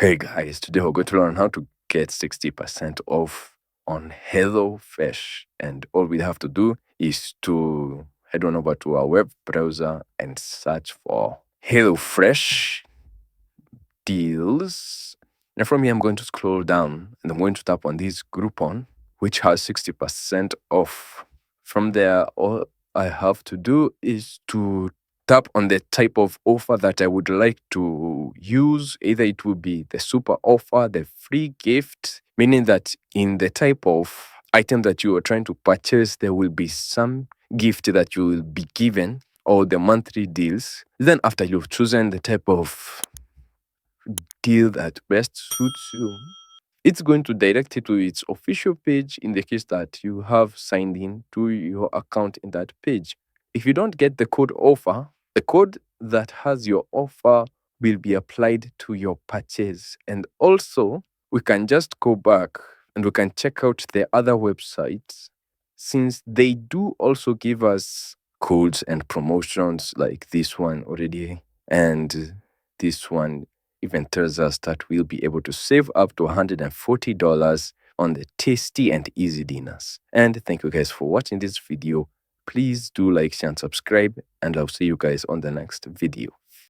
Hey guys, today we're going to learn how to get 60% off on HelloFresh. And all we have to do is to head on over to our web browser and search for HelloFresh deals. And from here, I'm going to scroll down and I'm going to tap on this Groupon, which has 60% off. From there, all I have to do is to tap on the type of offer that I would like to use. Either it will be the super offer, the free gift, meaning that in the type of item that you are trying to purchase, there will be some gift that you will be given, or the monthly deals. Then after you've chosen the type of deal that best suits you, it's going to direct you to its official page in the case that you have signed in to your account in that page. If you don't get the code offer, the code that has your offer will be applied to your purchase. And also, we can just go back and we can check out the other websites, since they do also give us codes and promotions like this one already, and this one even tells us that we'll be able to save up to $140 on the tasty and easy dinners. And thank you guys for watching this video. Please do like, share, and subscribe, and I'll see you guys on the next video.